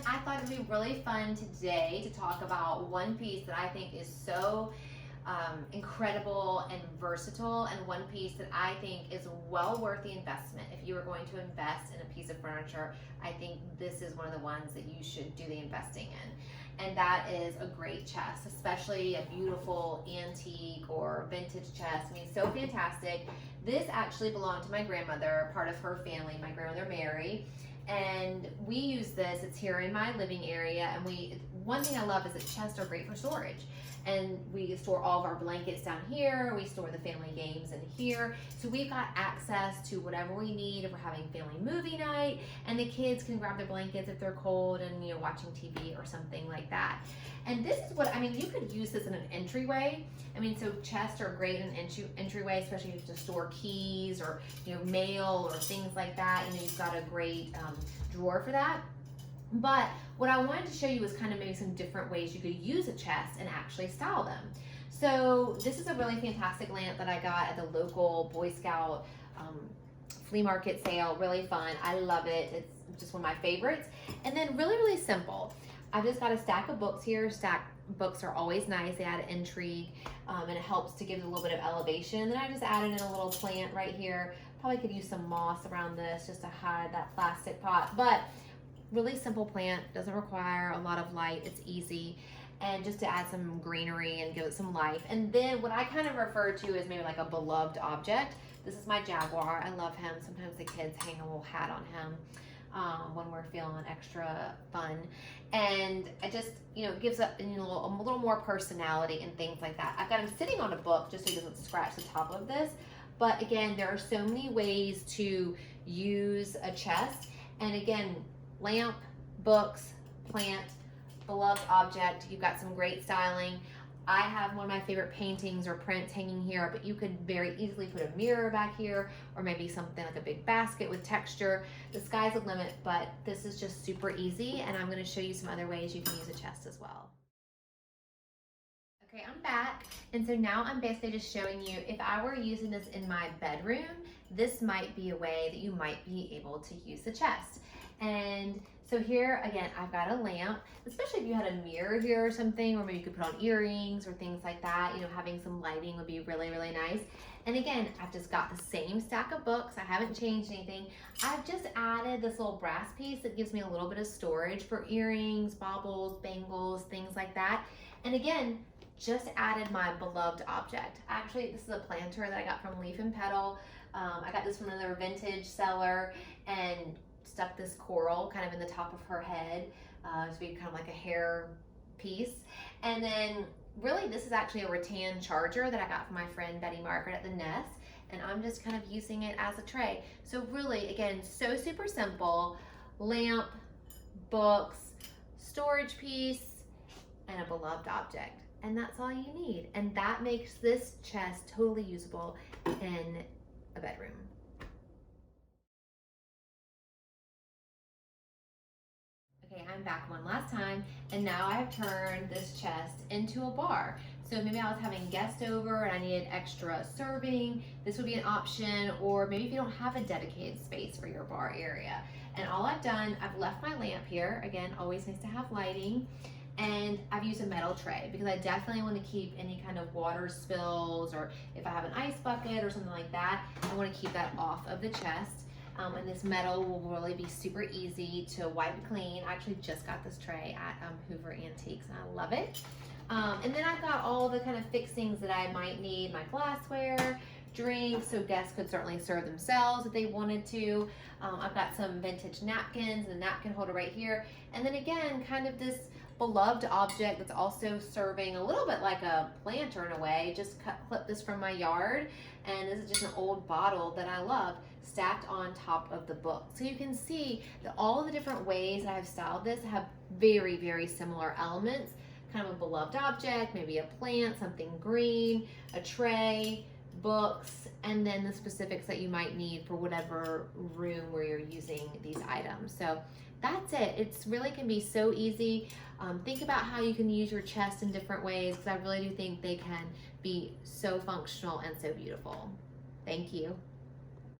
I thought it'd be really fun today to talk about one piece that I think is so incredible and versatile, and one piece that I think is well worth the investment. If you are going to invest in a piece of furniture, I think this is one of the ones that you should do the investing in. And that is a great chest, especially a beautiful antique or vintage chest. I mean, so fantastic. This actually belonged to my grandmother, part of her family, my grandmother Mary. And we use this, it's here in my living area, and one thing I love is that chests are great for storage. And we store all of our blankets down here, we store the family games in here. So we've got access to whatever we need if we're having family movie night, and the kids can grab their blankets if they're cold and watching TV or something like that. And this is what, I mean, you could use this in an entryway. I mean, so chests are great in an entryway, especially if you have to store keys or mail or things like that. You've got a great drawer for that. But what I wanted to show you was kind of maybe some different ways you could use a chest and actually style them. So this is a really fantastic lamp that I got at the local Boy Scout flea market sale. Really fun. I love it. It's just one of my favorites. And then really, really simple. I've just got a stack of books here. Stack books are always nice. They add intrigue and it helps to give it a little bit of elevation. And then I just added in a little plant right here. Probably could use some moss around this just to hide that plastic pot. But really simple plant, doesn't require a lot of light, it's easy, and just to add some greenery and give it some life. And then what I kind of refer to as maybe like a beloved object. This is my Jaguar. I love him. Sometimes the kids hang a little hat on him when we're feeling extra fun, and it just gives a little more personality and things like that. I've got him sitting on a book just so he doesn't scratch the top of this. But again, there are so many ways to use a chest, and again, lamp, books, plant, beloved object. You've got some great styling. I have one of my favorite paintings or prints hanging here, but you could very easily put a mirror back here, or maybe something like a big basket with texture. The sky's the limit, but this is just super easy, and I'm going to show you some other ways you can use a chest as well. Okay, I'm back, and so now I'm basically just showing you, if I were using this in my bedroom, this might be a way that you might be able to use the chest. And so here, again, I've got a lamp, especially if you had a mirror here or something, or maybe you could put on earrings or things like that. Having some lighting would be really, really nice. And again, I've just got the same stack of books. I haven't changed anything. I've just added this little brass piece that gives me a little bit of storage for earrings, baubles, bangles, things like that. And again, just added my beloved object. Actually, this is a planter that I got from Leaf and Petal. I got this from another vintage seller, and stuck this coral kind of in the top of her head to be kind of like a hair piece. And then really this is actually a rattan charger that I got from my friend Betty Margaret at the Nest, and I'm just kind of using it as a tray. So really, again, so super simple. Lamp, books, storage piece, and a beloved object. And that's all you need. And that makes this chest totally usable in a bedroom. Okay, I'm back one last time, and now I've turned this chest into a bar. So maybe I was having guests over and I needed extra serving. This would be an option, or maybe if you don't have a dedicated space for your bar area. And all I've done, I've left my lamp here. Again, always nice to have lighting. And I've used a metal tray because I definitely want to keep any kind of water spills, or if I have an ice bucket or something like that, I want to keep that off of the chest. And this metal will really be super easy to wipe clean. I actually just got this tray at Hoover Antiques, and I love it. And then I've got all the kind of fixings that I might need, my glassware, drinks, so guests could certainly serve themselves if they wanted to. I've got some vintage napkins and a napkin holder right here. And then again, kind of this beloved object that's also serving a little bit like a planter in a way. Just clip this from my yard, and this is just an old bottle that I love, stacked on top of the book. So you can see that all of the different ways that I've styled this have very, very similar elements. Kind of a beloved object, maybe a plant, something green, a tray, books, and then the specifics that you might need for whatever room where you're using these items. So that's it. It's really can be so easy. Think about how you can use your chest in different ways, because I really do think they can be so functional and so beautiful. Thank you.